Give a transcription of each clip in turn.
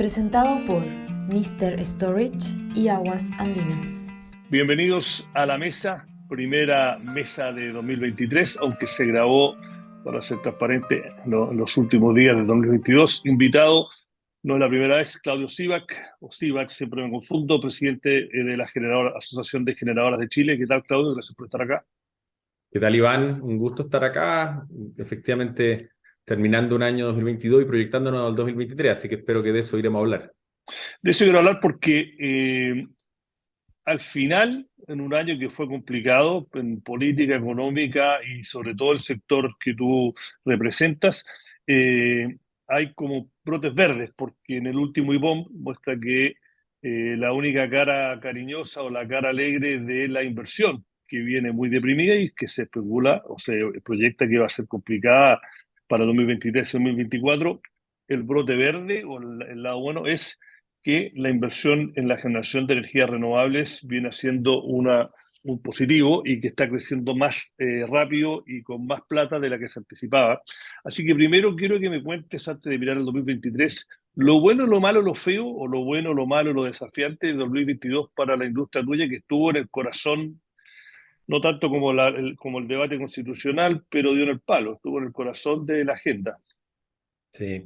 Presentado por Mr. Storage y Aguas Andinas. Bienvenidos a la mesa, primera mesa de 2023, aunque se grabó, para ser transparente, los últimos días de 2022. Invitado, no es la primera vez, Claudio Sivak, o Sivak, siempre me confundo, presidente de la Asociación de Generadoras de Chile. ¿Qué tal, Claudio? Gracias por estar acá. ¿Qué tal, Iván? Un gusto estar acá, efectivamente terminando un año 2022 y proyectándonos al 2023, así que espero que de eso iremos a hablar. De eso quiero hablar porque al final, en un año que fue complicado en política económica y sobre todo el sector que tú representas, hay como brotes verdes, porque en el último IPOM muestra que la única cara cariñosa o la cara alegre de la inversión, que viene muy deprimida y que se especula o se proyecta que va a ser complicada para 2023 y 2024, el brote verde o el lado bueno es que la inversión en la generación de energías renovables viene siendo un positivo y que está creciendo más rápido y con más plata de la que se anticipaba. Así que primero quiero que me cuentes, antes de mirar el 2023, lo bueno, lo malo, lo feo, o lo bueno, lo malo, lo desafiante del 2022 para la industria tuya, que estuvo en el corazón, no tanto como, como el debate constitucional, pero dio en el palo, estuvo en el corazón de la agenda. Sí.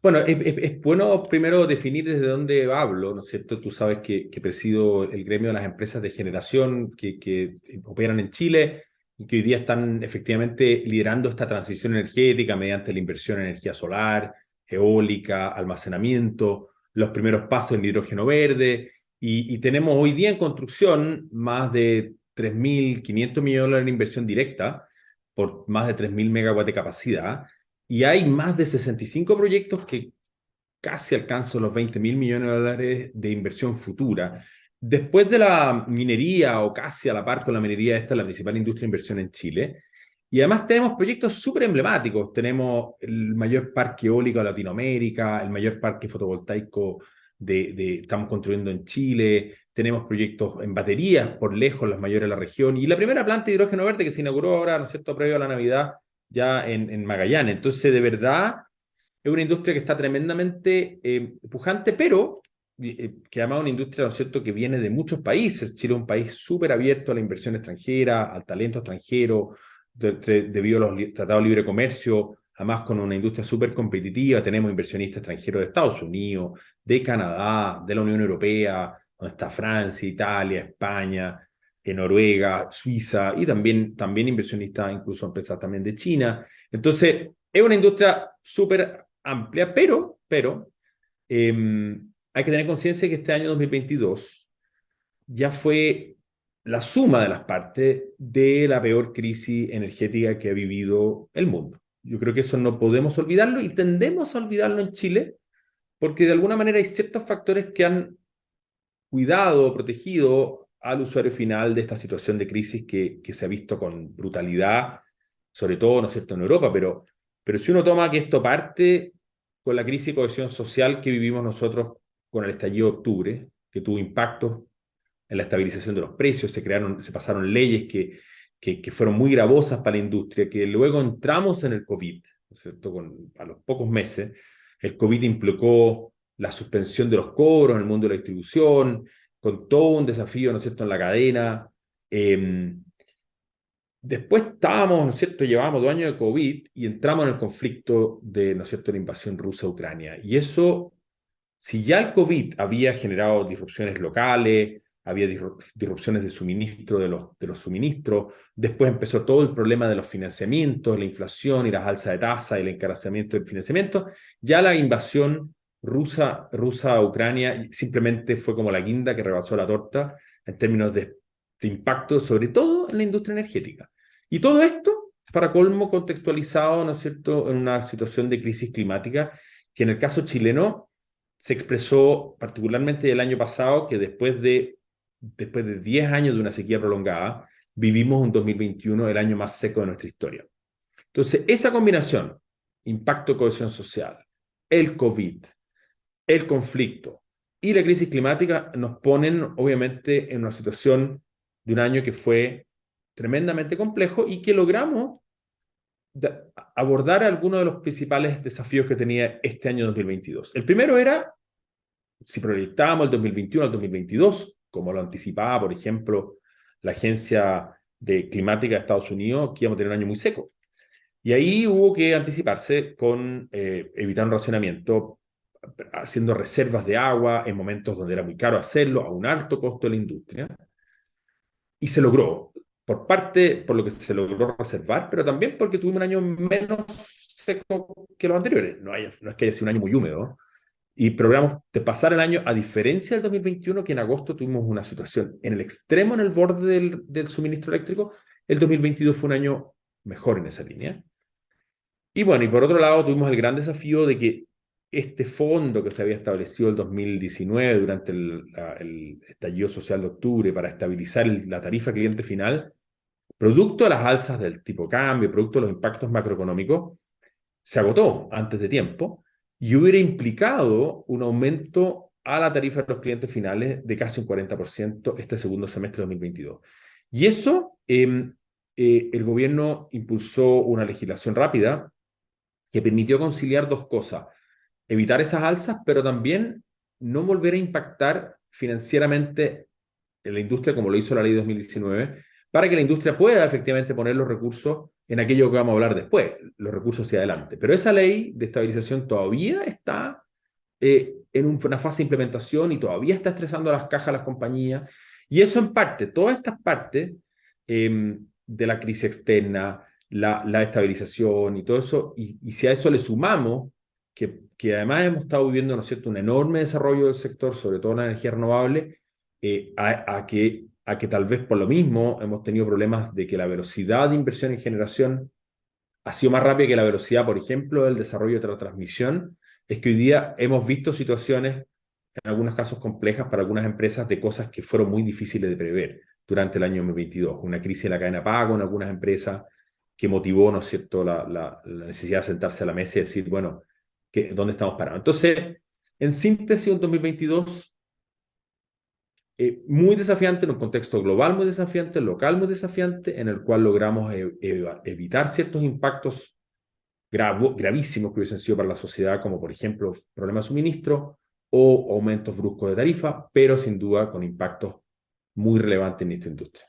Bueno, es bueno primero definir desde dónde hablo, ¿no es cierto? Tú sabes que presido el gremio de las empresas de generación que operan en Chile y que hoy día están efectivamente liderando esta transición energética mediante la inversión en energía solar, eólica, almacenamiento, los primeros pasos en hidrógeno verde y tenemos hoy día en construcción más de 3.500 millones de dólares en inversión directa por más de 3.000 megawatts de capacidad. Y hay más de 65 proyectos que casi alcanzan los 20.000 millones de dólares de inversión futura. Después de la minería, o casi a la par con la minería, esta es la principal industria de inversión en Chile. Y además tenemos proyectos súper emblemáticos. Tenemos el mayor parque eólico de Latinoamérica, el mayor parque fotovoltaico estamos construyendo en Chile. Tenemos proyectos en baterías, por lejos, los mayores de la región. Y la primera planta de hidrógeno verde que se inauguró ahora, ¿no es cierto?, previo a la Navidad, ya en Magallanes. Entonces, de verdad, es una industria que está tremendamente pujante, pero que además es una industria, ¿no es cierto?, que viene de muchos países. Chile es un país súper abierto a la inversión extranjera, al talento extranjero, debido a los tratados de libre comercio, además con una industria súper competitiva. Tenemos inversionistas extranjeros de Estados Unidos, de Canadá, de la Unión Europea, donde está Francia, Italia, España, Noruega, Suiza, y también inversionistas, incluso empresas también de China. Entonces, es una industria súper amplia, pero hay que tener conciencia que este año 2022 ya fue la suma de las partes de la peor crisis energética que ha vivido el mundo. Yo creo que eso no podemos olvidarlo y tendemos a olvidarlo en Chile porque de alguna manera hay ciertos factores que han cuidado, protegido al usuario final de esta situación de crisis que se ha visto con brutalidad, sobre todo, ¿no es cierto?, en Europa, pero si uno toma que esto parte con la crisis de cohesión social que vivimos nosotros con el estallido de octubre, que tuvo impactos en la estabilización de los precios, se pasaron leyes que fueron muy gravosas para la industria, que luego entramos en el COVID, ¿no es cierto?, a los pocos meses. El COVID implicó la suspensión de los cobros en el mundo de la distribución, con todo un desafío, ¿no es cierto?, en la cadena. Eh, Después estábamos, ¿no es cierto?, llevábamos 2 años de COVID y entramos en el conflicto de, ¿no es cierto?, la invasión rusa a Ucrania. Y eso, si ya el COVID había generado disrupciones locales, había disrupciones de suministro de los suministros, después empezó todo el problema de los financiamientos, la inflación y las alzas de tasa y el encarecimiento del financiamiento, ya la invasión rusa a Ucrania simplemente fue como la guinda que rebasó la torta en términos de impacto, sobre todo en la industria energética. Y todo esto, para colmo, contextualizado, ¿no es cierto?, en una situación de crisis climática, que en el caso chileno se expresó particularmente el año pasado, que después de 10 años de una sequía prolongada, vivimos un 2021, el año más seco de nuestra historia. Entonces, esa combinación, impacto de cohesión social, el COVID, el conflicto y la crisis climática nos ponen obviamente en una situación de un año que fue tremendamente complejo y que logramos abordar algunos de los principales desafíos que tenía este año 2022. El primero era si proyectábamos el 2021 al 2022, como lo anticipaba, por ejemplo, la Agencia Climática de Estados Unidos, que íbamos a tener un año muy seco. Y ahí hubo que anticiparse con evitar un racionamiento, haciendo reservas de agua en momentos donde era muy caro hacerlo, a un alto costo de la industria. Y se logró, por lo que se logró reservar, pero también porque tuvimos un año menos seco que los anteriores. No es que haya sido un año muy húmedo. Y programamos de pasar el año, a diferencia del 2021, que en agosto tuvimos una situación en el extremo, en el borde del suministro eléctrico. El 2022 fue un año mejor en esa línea. Y bueno, y por otro lado tuvimos el gran desafío de que este fondo que se había establecido el 2019 durante el estallido social de octubre para estabilizar la tarifa cliente final, producto de las alzas del tipo de cambio, producto de los impactos macroeconómicos, se agotó antes de tiempo y hubiera implicado un aumento a la tarifa de los clientes finales de casi un 40% este segundo semestre de 2022. Y eso, el gobierno impulsó una legislación rápida que permitió conciliar dos cosas: evitar esas alzas, pero también no volver a impactar financieramente en la industria como lo hizo la ley 2019, para que la industria pueda efectivamente poner los recursos en aquello que vamos a hablar después, los recursos hacia adelante. Pero esa ley de estabilización todavía está en una fase de implementación y todavía está estresando a las cajas a las compañías. Y eso en parte, todas estas partes de la crisis externa, la estabilización y todo eso, y si a eso le sumamos que además hemos estado viviendo, ¿no es cierto?, un enorme desarrollo del sector, sobre todo en la energía renovable, a que tal vez por lo mismo hemos tenido problemas de que la velocidad de inversión en generación ha sido más rápida que la velocidad, por ejemplo, del desarrollo de la transmisión. Es que hoy día hemos visto situaciones, en algunos casos complejas para algunas empresas, de cosas que fueron muy difíciles de prever durante el año 2022. Una crisis en la cadena de pago en algunas empresas que motivó, ¿no es cierto?, la necesidad de sentarse a la mesa y decir, bueno, ¿dónde estamos parados? Entonces, en síntesis, un 2022 muy desafiante, en un contexto global muy desafiante, local muy desafiante, en el cual logramos evitar ciertos impactos gravísimos que hubiesen sido para la sociedad, como por ejemplo problemas de suministro o aumentos bruscos de tarifa, pero sin duda con impactos muy relevantes en esta industria.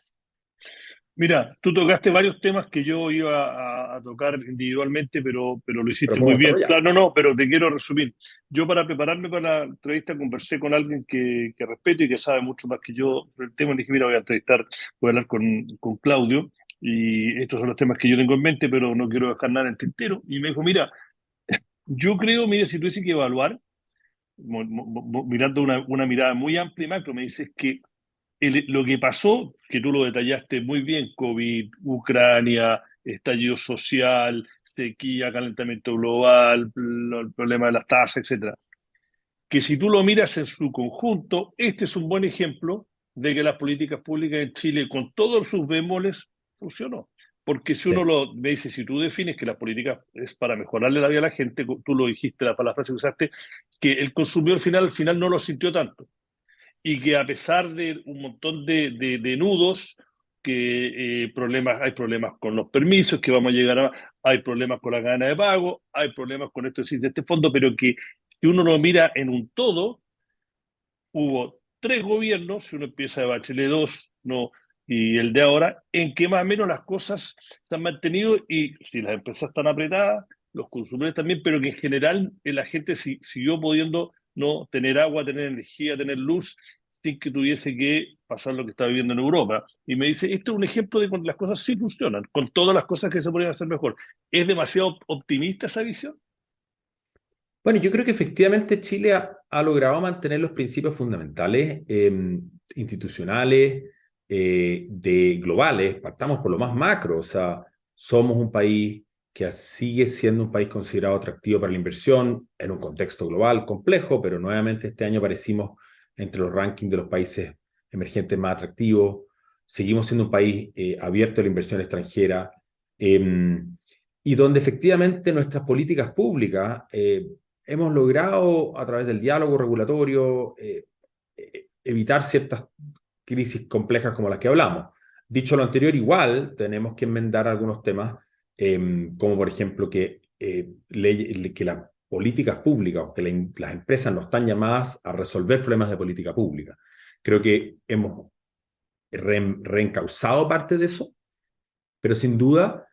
Mira, tú tocaste varios temas que yo iba a tocar individualmente, pero lo hiciste Pero muy podemos bien. desarrollar. Claro, no, pero te quiero resumir. Yo, para prepararme para la entrevista, conversé con alguien que respeto y que sabe mucho más que yo sobre el tema. Y dije, mira, voy a hablar con Claudio, y estos son los temas que yo tengo en mente, pero no quiero dejar nada en el tintero. Y me dijo, mira, yo creo, mira, si tuviese que evaluar, mirando una mirada muy amplia y macro, me dices que lo que pasó, que tú lo detallaste muy bien: COVID, Ucrania, estallido social, sequía, calentamiento global, el problema de las tasas, etcétera, que si tú lo miras en su conjunto, este es un buen ejemplo de que las políticas públicas en Chile, con todos sus bemoles, funcionó. Porque si uno Sí. me dice, si tú defines que la política es para mejorarle la vida a la gente, tú lo dijiste, la frase que usaste, que el consumidor al final no lo sintió tanto, y que a pesar de un montón de nudos, que hay problemas con los permisos, que vamos a llegar hay problemas con la cadena de pago, hay problemas con esto de este fondo, pero que si uno lo mira en un todo, hubo tres gobiernos, si uno empieza de Bachelet 2, no, y el de ahora, en que más o menos las cosas se han mantenido, y si las empresas están apretadas, los consumidores también, pero que en general la gente siguió pudiendo no tener agua, tener energía, tener luz, sin que tuviese que pasar lo que está viviendo en Europa. Y me dice, esto es un ejemplo de cuando las cosas sí funcionan, con todas las cosas que se podrían hacer mejor. ¿Es demasiado optimista esa visión? Bueno, yo creo que efectivamente Chile ha logrado mantener los principios fundamentales institucionales, globales. Partamos por lo más macro, o sea, somos un país que sigue siendo un país considerado atractivo para la inversión en un contexto global complejo, pero nuevamente este año aparecimos entre los rankings de los países emergentes más atractivos. Seguimos siendo un país abierto a la inversión extranjera, y donde efectivamente nuestras políticas públicas hemos logrado, a través del diálogo regulatorio, evitar ciertas crisis complejas como las que hablamos. Dicho lo anterior, igual tenemos que enmendar algunos temas, como por ejemplo que las políticas públicas, o que las empresas no están llamadas a resolver problemas de política pública. Creo que hemos reencauzado parte de eso, pero sin duda,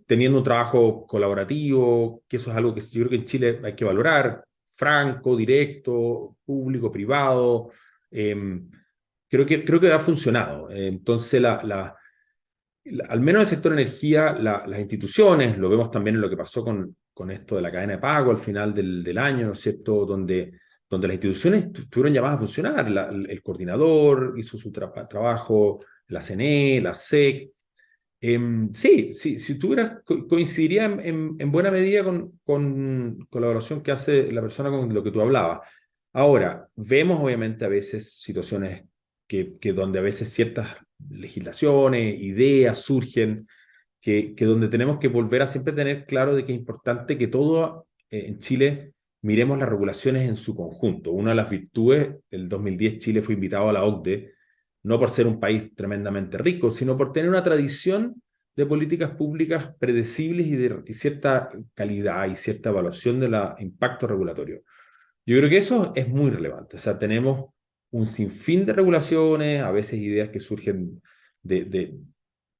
teniendo un trabajo colaborativo, que eso es algo que yo creo que en Chile hay que valorar, franco, directo, público, privado, creo que ha funcionado. Entonces, al menos en el sector energía, las instituciones, lo vemos también en lo que pasó con esto de la cadena de pago al final del año, ¿no es cierto?, donde las instituciones estuvieron llamadas a funcionar. El coordinador hizo su trabajo, la CNE, la SEC. Sí, si tuvieras, coincidiría en buena medida con la evaluación que hace la persona con lo que tú hablabas. Ahora, vemos obviamente a veces situaciones que donde a veces ciertas legislaciones, ideas surgen, que donde tenemos que volver a siempre tener claro de que es importante que todo en Chile miremos las regulaciones en su conjunto. Una de las virtudes, el 2010 Chile fue invitado a la OCDE, no por ser un país tremendamente rico, sino por tener una tradición de políticas públicas predecibles y cierta calidad y cierta evaluación del impacto regulatorio. Yo creo que eso es muy relevante. O sea, tenemos un sinfín de regulaciones, a veces ideas que surgen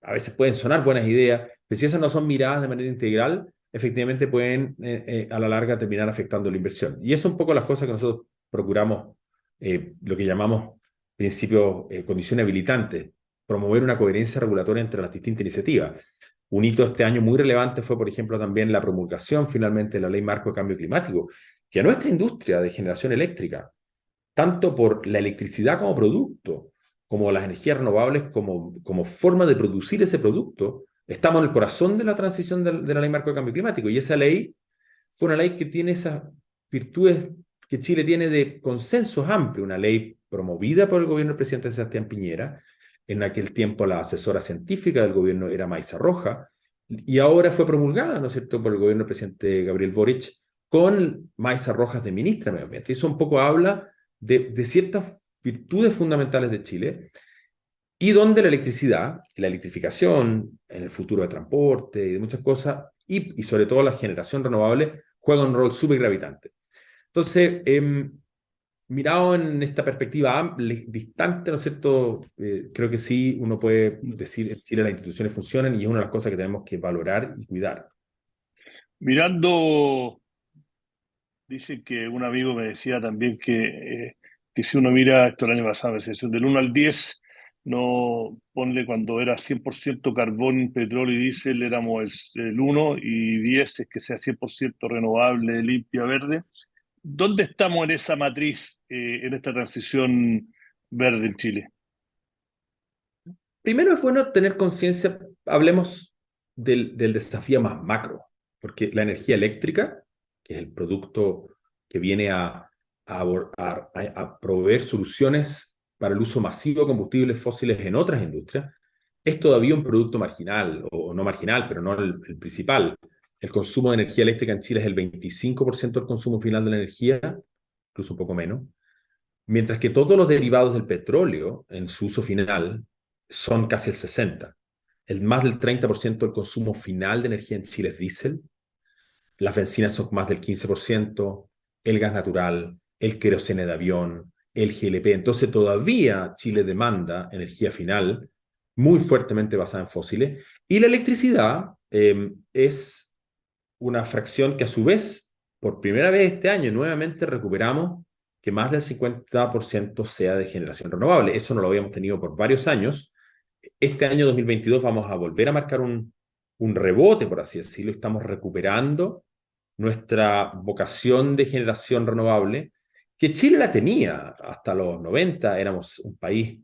a veces pueden sonar buenas ideas, pero si esas no son miradas de manera integral, efectivamente pueden a la larga terminar afectando la inversión. Y eso es un poco las cosas que nosotros procuramos, lo que llamamos principios, condiciones habilitantes, promover una coherencia regulatoria entre las distintas iniciativas. Un hito este año muy relevante fue, por ejemplo, también la promulgación finalmente de la Ley Marco de Cambio Climático, que a nuestra industria de generación eléctrica, tanto por la electricidad como producto, como las energías renovables como forma de producir ese producto, estamos en el corazón de la transición de la Ley Marco de Cambio Climático. Y esa ley fue una ley que tiene esas virtudes que Chile tiene de consensos amplios, una ley promovida por el gobierno del presidente Sebastián Piñera. En aquel tiempo la asesora científica del gobierno era Maysa Roja, y ahora fue promulgada, ¿no es cierto?, por el gobierno del presidente Gabriel Boric, con Maysa Rojas de ministra de Medio Ambiente. Eso un poco habla de ciertas virtudes fundamentales de Chile, y donde la electricidad, la electrificación, en el futuro de transporte y de muchas cosas, y sobre todo la generación renovable, juega un rol súper gravitante. Entonces, mirado en esta perspectiva distante, ¿no es cierto?, creo que sí, uno puede decir en Chile las instituciones funcionan y es una de las cosas que tenemos que valorar y cuidar. Mirando, dice que un amigo me decía también que si uno mira esto el año pasado, me decía, del 1 al 10, no ponle cuando era 100% carbón, petróleo y diésel, éramos el 1, y 10 es que sea 100% renovable, limpia, verde. ¿Dónde estamos en esa matriz, en esta transición verde en Chile? Primero es bueno tener conciencia, hablemos del desafío más macro, porque la energía eléctrica, que es el producto que viene a proveer soluciones para el uso masivo de combustibles fósiles en otras industrias, es todavía un producto marginal, o no marginal, pero no el principal. El consumo de energía eléctrica en Chile es el 25% del consumo final de la energía, incluso un poco menos, mientras que todos los derivados del petróleo en su uso final son casi el 60%. Más del 30% del consumo final de energía en Chile es diésel, las bencinas son más del 15%, el gas natural, el querosene de avión, el GLP. Entonces todavía Chile demanda energía final muy fuertemente basada en fósiles, y la electricidad es una fracción que a su vez, por primera vez este año, nuevamente recuperamos que más del 50% sea de generación renovable. Eso no lo habíamos tenido por varios años. Este año 2022 vamos a volver a marcar un rebote, por así decirlo. Estamos recuperando nuestra vocación de generación renovable, que Chile la tenía hasta los 90. Éramos un país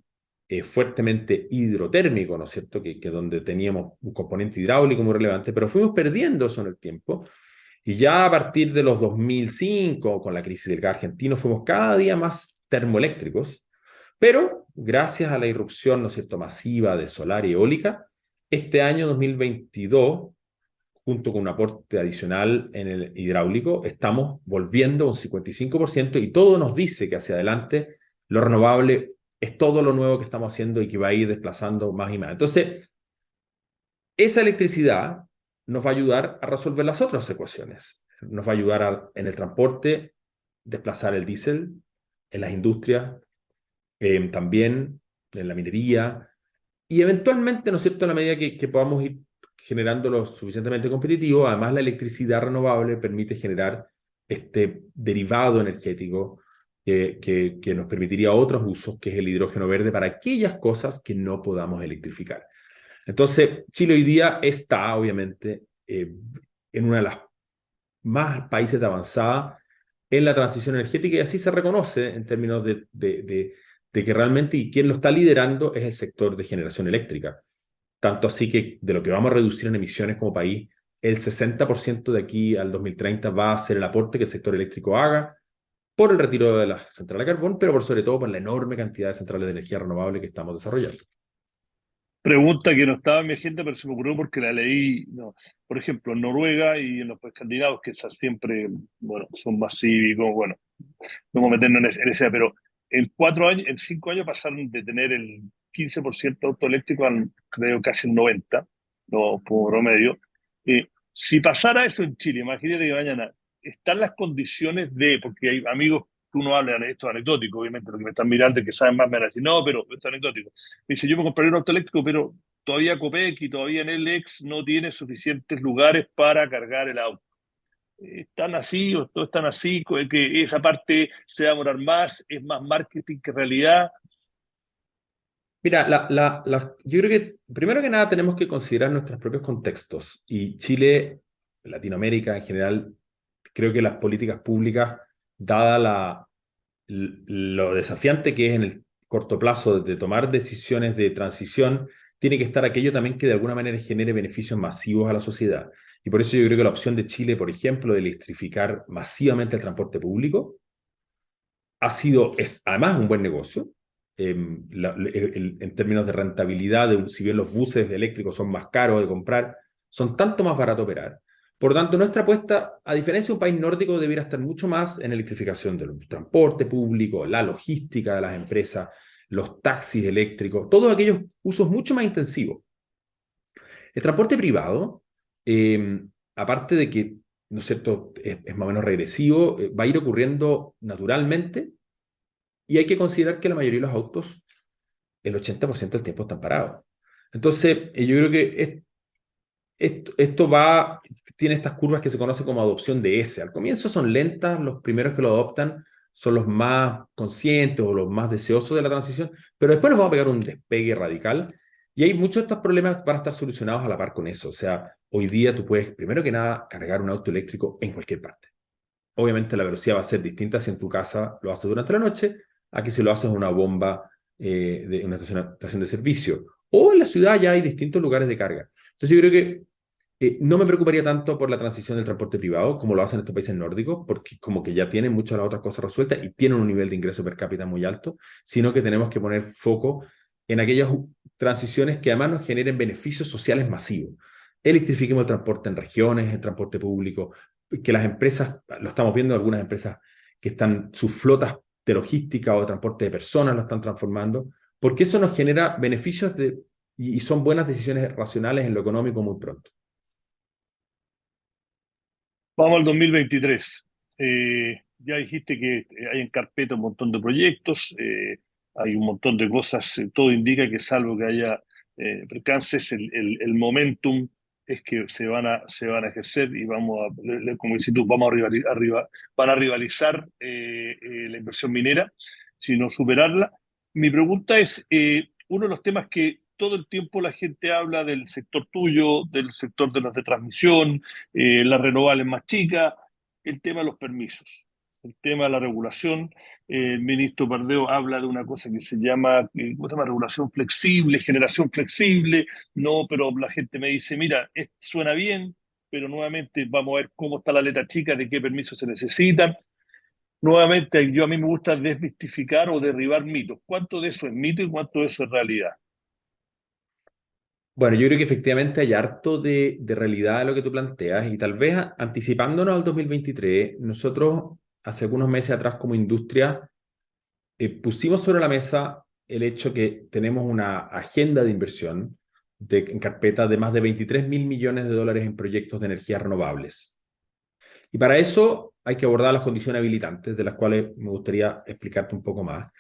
fuertemente hidrotérmico, ¿no es cierto?, que donde teníamos un componente hidráulico muy relevante, pero fuimos perdiendo eso en el tiempo. Y ya a partir de los 2005, con la crisis del gas argentino, fuimos cada día más termoeléctricos, pero gracias a la irrupción, ¿no es cierto?, masiva de solar y eólica, este año 2022, junto con un aporte adicional en el hidráulico, estamos volviendo a un 55%, y todo nos dice que hacia adelante lo renovable es todo lo nuevo que estamos haciendo y que va a ir desplazando más y más. Entonces, esa electricidad nos va a ayudar a resolver las otras ecuaciones. nos va a ayudar en el transporte, desplazar el diésel, en las industrias, también en la minería, y eventualmente, ¿no es cierto?, a la medida que podamos ir generándolo suficientemente competitivo, además la electricidad renovable permite generar este derivado energético que nos permitiría otros usos, que es el hidrógeno verde, para aquellas cosas que no podamos electrificar. Entonces, Chile hoy día está, obviamente, en una de las más países de avanzada en la transición energética, y así se reconoce en términos de que realmente y quien lo está liderando es el sector de generación eléctrica. Tanto así que de lo que vamos a reducir en emisiones como país, el 60% de aquí al 2030 va a ser el aporte que el sector eléctrico haga por el retiro de las centrales de carbón, pero por sobre todo por la enorme cantidad de centrales de energía renovable que estamos desarrollando. Pregunta que no estaba en mi agenda, pero se me ocurrió porque la leí, no. Por ejemplo, en Noruega y en los países escandinavos, que esas siempre, bueno, son más cívicos, bueno, no vamos a meternos en esa, pero en 4 años, en 5 años pasaron de tener el 15% auto eléctrico al, creo, casi el 90%, no, por promedio. Si pasara eso en Chile, imagínate que mañana están las condiciones de, porque hay amigos que uno habla de esto anecdótico, obviamente, los que me están mirando y que saben más me van a decir, no, pero esto es anecdótico. Me dice, yo me compraría un auto eléctrico, pero todavía Copec y todavía en LX no tiene suficientes lugares para cargar el auto. ¿Están así o todos están así? Que esa parte se va a demorar más, es más marketing que realidad. Mira, yo creo que primero que nada tenemos que considerar nuestros propios contextos, y Chile, Latinoamérica en general, creo que las políticas públicas, dada lo desafiante que es en el corto plazo de tomar decisiones de transición, tiene que estar aquello también que de alguna manera genere beneficios masivos a la sociedad. Y por eso yo creo que la opción de Chile, por ejemplo, de electrificar masivamente el transporte público, es además un buen negocio. En términos de rentabilidad, si bien los buses eléctricos son más caros de comprar, son tanto más baratos de operar. Por lo tanto, nuestra apuesta, a diferencia de un país nórdico, debería estar mucho más en electrificación del transporte público, la logística de las empresas, los taxis eléctricos, todos aquellos usos mucho más intensivos. El transporte privado, aparte de que, ¿no es cierto?, es más o menos regresivo, va a ir ocurriendo naturalmente, y hay que considerar que la mayoría de los autos, el 80% del tiempo están parados. Entonces, yo creo que esto tiene estas curvas que se conocen como adopción de S. Al comienzo son lentas, los primeros que lo adoptan son los más conscientes o los más deseosos de la transición, pero después nos vamos a pegar un despegue radical, y hay muchos de estos problemas van a estar solucionados a la par con eso. O sea, hoy día tú puedes, primero que nada, cargar un auto eléctrico en cualquier parte. Obviamente la velocidad va a ser distinta si en tu casa lo haces durante la noche, a que si lo haces en una bomba de una estación de servicio. O en la ciudad ya hay distintos lugares de carga. Entonces yo creo que no me preocuparía tanto por la transición del transporte privado, como lo hacen estos países nórdicos, porque como que ya tienen muchas de las otras cosas resueltas y tienen un nivel de ingreso per cápita muy alto, sino que tenemos que poner foco en aquellas transiciones que además nos generen beneficios sociales masivos. Electrifiquemos el transporte en regiones, el transporte público, que las empresas, lo estamos viendo, algunas empresas que están, sus flotas de logística o de transporte de personas lo están transformando, porque eso nos genera beneficios y son buenas decisiones racionales en lo económico muy pronto. Vamos al 2023. Ya dijiste que hay en carpeta un montón de proyectos, hay un montón de cosas, todo indica que salvo que haya percances, el momentum es que se van a ejercer y vamos a, como dices tú, van a rivalizar la inversión minera, sino superarla. Mi pregunta es, uno de los temas que todo el tiempo la gente habla del sector tuyo, del sector de los de transmisión, las renovables más chicas, el tema de los permisos, el tema de la regulación. El ministro Pardeo habla de una cosa que se llama, ¿cómo se llama? Regulación flexible, generación flexible. No, pero la gente me dice, mira, suena bien, pero nuevamente vamos a ver cómo está la letra chica, de qué permisos se necesitan. Nuevamente, a mí me gusta desmistificar o derribar mitos. ¿Cuánto de eso es mito y cuánto de eso es realidad? Bueno, yo creo que efectivamente hay harto de realidad de lo que tú planteas, y tal vez anticipándonos al 2023, nosotros hace algunos meses atrás como industria pusimos sobre la mesa el hecho que tenemos una agenda de inversión en carpeta de más de 23.000 millones de dólares en proyectos de energías renovables. Y para eso hay que abordar las condiciones habilitantes, de las cuales me gustaría explicarte un poco más.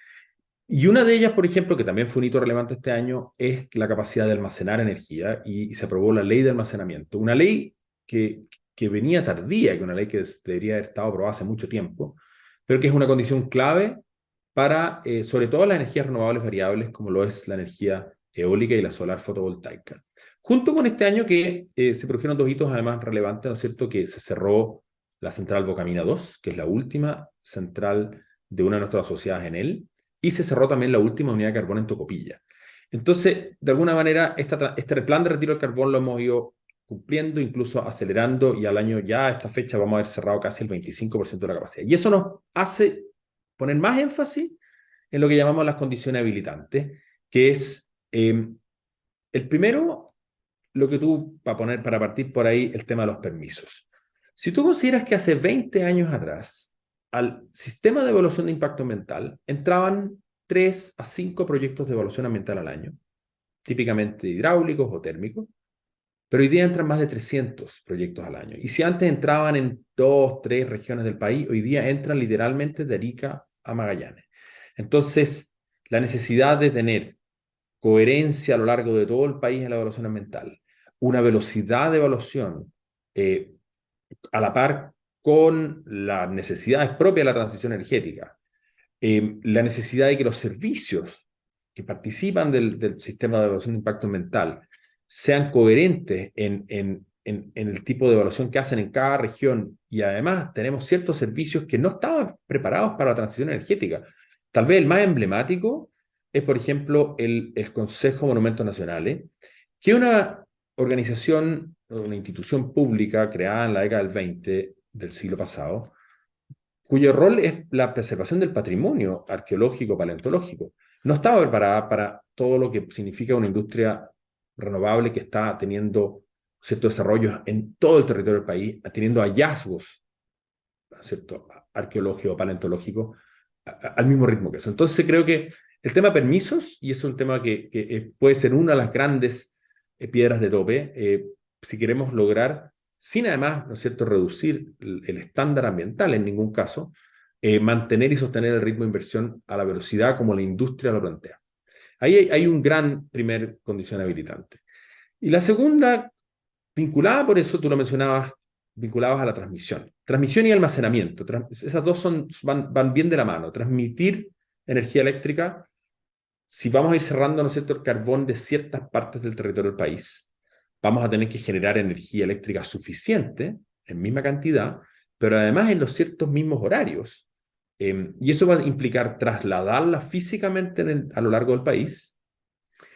Y una de ellas, por ejemplo, que también fue un hito relevante este año, es la capacidad de almacenar energía y se aprobó la ley de almacenamiento. Una ley que venía tardía, que una ley que debería haber estado aprobada hace mucho tiempo, pero que es una condición clave para, sobre todo, las energías renovables variables, como lo es la energía eólica y la solar fotovoltaica. Junto con este año que se produjeron dos hitos además relevantes, ¿no es cierto?, que se cerró la central Bocamina 2, que es la última central de una de nuestras sociedades en él, y se cerró también la última unidad de carbón en Tocopilla. Entonces, de alguna manera, este plan de retiro del carbón lo hemos ido cumpliendo, incluso acelerando, y al año ya, a esta fecha, vamos a haber cerrado casi el 25% de la capacidad. Y eso nos hace poner más énfasis en lo que llamamos las condiciones habilitantes, que es el primero, lo que tú, para partir por ahí, el tema de los permisos. Si tú consideras que hace 20 años atrás, al sistema de evaluación de impacto ambiental entraban 3 a 5 proyectos de evaluación ambiental al año, típicamente hidráulicos o térmicos, pero hoy día entran más de 300 proyectos al año. Y si antes entraban en 2, 3 regiones del país, hoy día entran literalmente de Arica a Magallanes. Entonces, la necesidad de tener coherencia a lo largo de todo el país en la evaluación ambiental, una velocidad de evaluación a la par con las necesidades propias de la transición energética, la necesidad de que los servicios que participan del sistema de evaluación de impacto ambiental sean coherentes en el tipo de evaluación que hacen en cada región, y además tenemos ciertos servicios que no estaban preparados para la transición energética. Tal vez el más emblemático es, por ejemplo, el Consejo de Monumentos Nacionales, que es una organización, una institución pública creada en la década del 20 del siglo pasado, cuyo rol es la preservación del patrimonio arqueológico, paleontológico. No estaba preparada para todo lo que significa una industria renovable que está teniendo ciertos desarrollos en todo el territorio del país, teniendo hallazgos, ¿cierto?, arqueológicos, paleontológicos, al mismo ritmo que eso. Entonces creo que el tema permisos, y es un tema que puede ser una de las grandes piedras de tope, si queremos lograr, sin además, ¿no es cierto?, reducir el estándar ambiental en ningún caso, mantener y sostener el ritmo de inversión a la velocidad como la industria lo plantea. Ahí hay un gran primer condición habilitante. Y la segunda, vinculada por eso, tú lo mencionabas, vinculadas a la transmisión. Transmisión y almacenamiento. Esas dos van bien de la mano. Transmitir energía eléctrica, si vamos a ir cerrando, ¿no es cierto?, el carbón de ciertas partes del territorio del país, vamos a tener que generar energía eléctrica suficiente, en misma cantidad, pero además en los ciertos mismos horarios. Y eso va a implicar trasladarla físicamente a lo largo del país,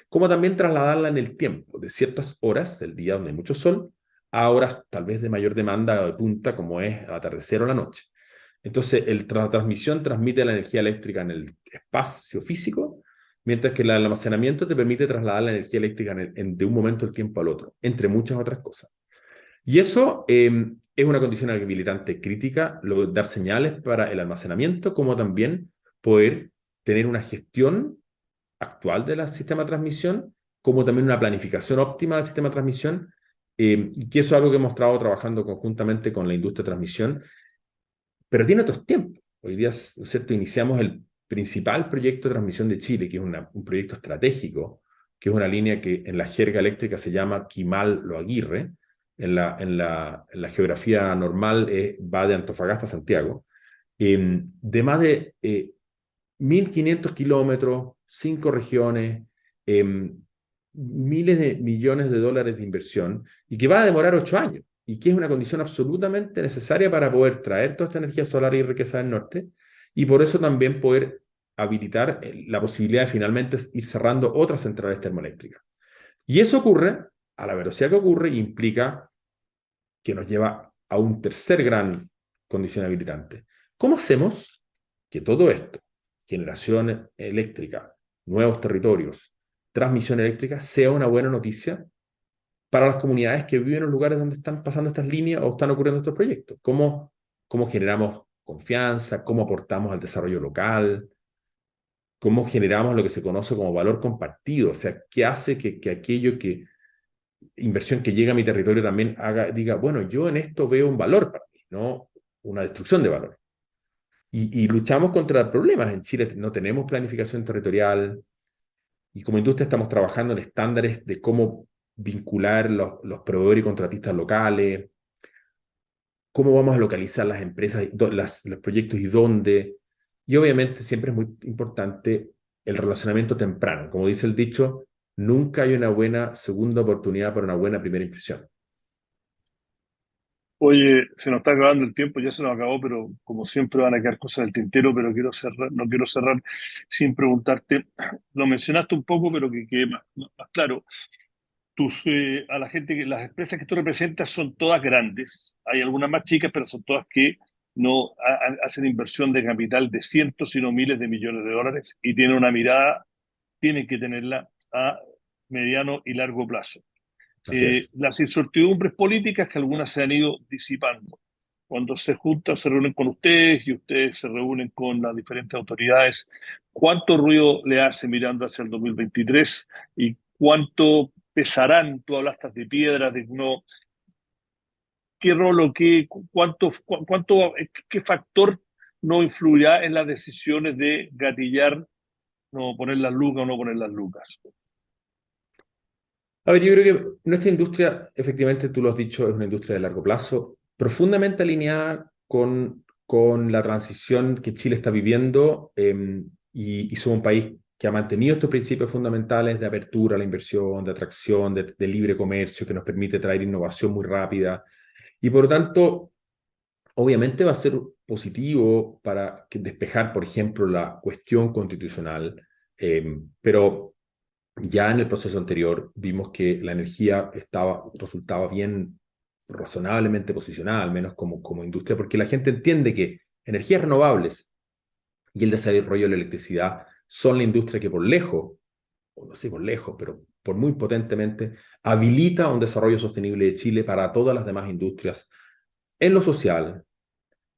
como también trasladarla en el tiempo, de ciertas horas del día donde hay mucho sol, a horas tal vez de mayor demanda o de punta, como es al atardecer o la noche. Entonces, la transmisión transmite la energía eléctrica en el espacio físico, mientras que el almacenamiento te permite trasladar la energía eléctrica de un momento del tiempo al otro, entre muchas otras cosas. Y eso es una condición habilitante crítica, dar señales para el almacenamiento, como también poder tener una gestión actual del sistema de transmisión, como también una planificación óptima del sistema de transmisión, y que eso es algo que hemos estado trabajando conjuntamente con la industria de transmisión, pero tiene otros tiempos. Hoy día, ¿no es cierto?, iniciamos el principal proyecto de transmisión de Chile, que es un proyecto estratégico, que es una línea que en la jerga eléctrica se llama Quimal-Lo Aguirre, en la geografía normal va de Antofagasta a Santiago, de más de 1.500 kilómetros, 5 regiones, miles de millones de dólares de inversión, y que va a demorar 8 años, y que es una condición absolutamente necesaria para poder traer toda esta energía solar y riqueza del norte, y por eso también poder habilitar la posibilidad de finalmente ir cerrando otras centrales termoeléctricas. Y eso ocurre a la velocidad que ocurre, y implica que nos lleva a un tercer gran condición habilitante. ¿Cómo hacemos que todo esto, generación eléctrica, nuevos territorios, transmisión eléctrica, sea una buena noticia para las comunidades que viven en los lugares donde están pasando estas líneas o están ocurriendo estos proyectos? ¿Cómo generamos confianza? ¿Cómo aportamos al desarrollo local? ¿Cómo generamos lo que se conoce como valor compartido? O sea, ¿qué hace que aquello inversión que llega a mi territorio también diga, bueno, yo en esto veo un valor para mí? no una destrucción de valor. Y luchamos contra problemas. En Chile no tenemos planificación territorial y como industria estamos trabajando en estándares de cómo vincular los proveedores y contratistas locales, cómo vamos a localizar las empresas, los proyectos y dónde. Y obviamente siempre es muy importante el relacionamiento temprano. Como dice el dicho, nunca hay una buena segunda oportunidad para una buena primera impresión. Oye, se nos está acabando el tiempo, ya se nos acabó, pero como siempre van a quedar cosas del tintero, pero quiero cerrar, no quiero cerrar sin preguntarte, lo mencionaste un poco, pero que quede más claro. A la gente, las empresas que tú representas son todas grandes, hay algunas más chicas, pero son todas que no hacen inversión de capital de cientos, sino miles de millones de dólares y tienen una mirada, tienen que tenerla a mediano y largo plazo. Así es. Las incertidumbres políticas que algunas se han ido disipando. Cuando se juntan, se reúnen con ustedes y ustedes se reúnen con las diferentes autoridades, ¿cuánto ruido le hace mirando hacia el 2023 y cuánto pesarán? Tú hablaste de piedras, de no, qué rol o qué factor no influirá en las decisiones de gatillar, no poner las lucas o no poner las lucas. A ver, yo creo que nuestra industria, efectivamente, tú lo has dicho, es una industria de largo plazo, profundamente alineada con la transición que Chile está viviendo y somos un país que ha mantenido estos principios fundamentales de apertura a la inversión, de atracción, de libre comercio, que nos permite traer innovación muy rápida. Y por lo tanto, obviamente va a ser positivo para despejar, por ejemplo, la cuestión constitucional, pero ya en el proceso anterior vimos que la energía resultaba bien razonablemente posicionada, al menos como industria, porque la gente entiende que energías renovables y el desarrollo de la electricidad son la industria que por lejos, o no sé por lejos, pero por muy potentemente, habilita un desarrollo sostenible de Chile para todas las demás industrias en lo social,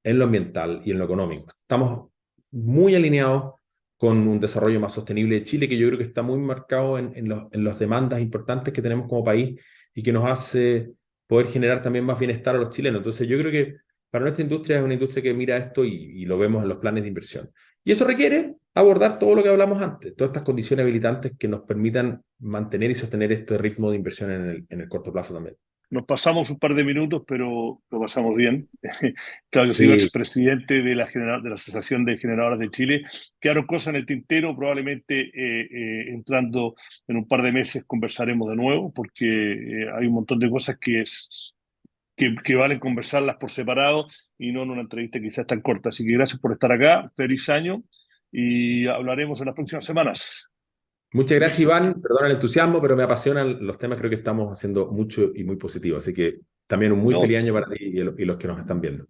en lo ambiental y en lo económico. Estamos muy alineados con un desarrollo más sostenible de Chile, que yo creo que está muy marcado en las demandas importantes que tenemos como país y que nos hace poder generar también más bienestar a los chilenos. Entonces yo creo que para nuestra industria es una industria que mira esto y lo vemos en los planes de inversión. Y eso requiere abordar todo lo que hablamos antes, todas estas condiciones habilitantes que nos permitan mantener y sostener este ritmo de inversión en el corto plazo también. Nos pasamos un par de minutos, pero lo pasamos bien. Claudio Silva, Sí, expresidente de la Asociación de Generadoras de Chile. Quedaron cosas en el tintero, probablemente entrando en un par de meses conversaremos de nuevo, porque hay un montón de cosas que valen conversarlas por separado y no en una entrevista quizás tan corta. Así que gracias por estar acá, feliz año y hablaremos en las próximas semanas. muchas gracias, Meses. Iván. Perdona el entusiasmo, pero me apasionan los temas. Creo que estamos haciendo mucho y muy positivo. Así que también un muy No, feliz año para ti y los que nos están viendo.